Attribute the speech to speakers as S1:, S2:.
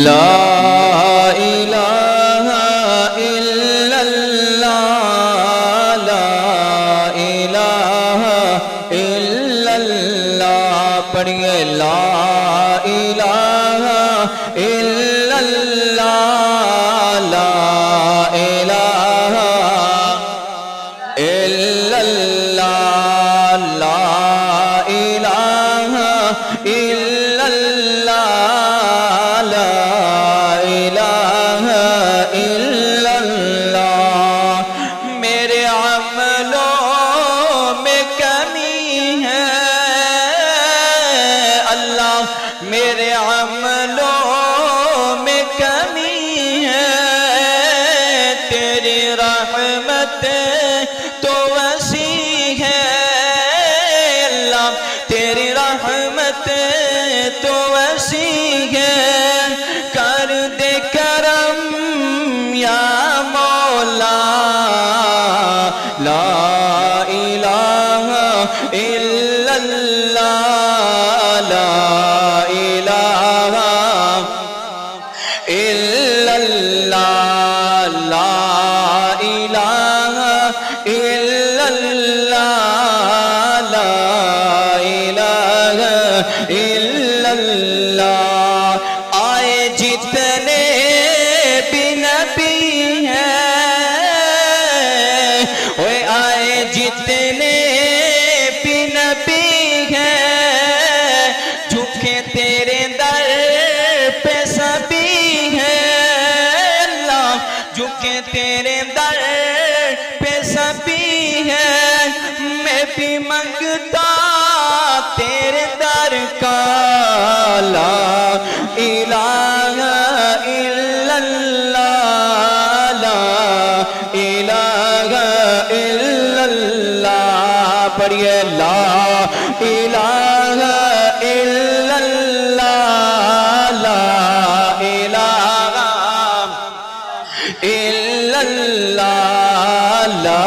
S1: لا الہ الا اللہ لا الہ الا اللہ پڑھیے لا الہ الا اللہ لا الہ الا اللہ لا الہ الا اللہ لا الہ الا اللہ میرے عملوں میں کمی ہے اللہ میرے عملوں میں کمی ہے تیری رحمت تو وسیع ہے اللہ تیری رحمت تو وسیع ہے کر دے کرم یا مولا لا الہ الا اللہ لا الہ الا اللہ لا الہ الا اللہ لا الہ الا اللہ آئے جتنے بھی نبی ہیں اوے آئے جتنے بھی نبی ہیں جھکے تیرے در پہ سبھی ہیں اللہ جھکے تیرے در پہ سبھی ہیں میں بھی منگتا تیرے در کا لا الہ الا اللہ لا الہ الا اللہ پڑھیے لا الہ الا اللہ لا الہ الا اللہ لا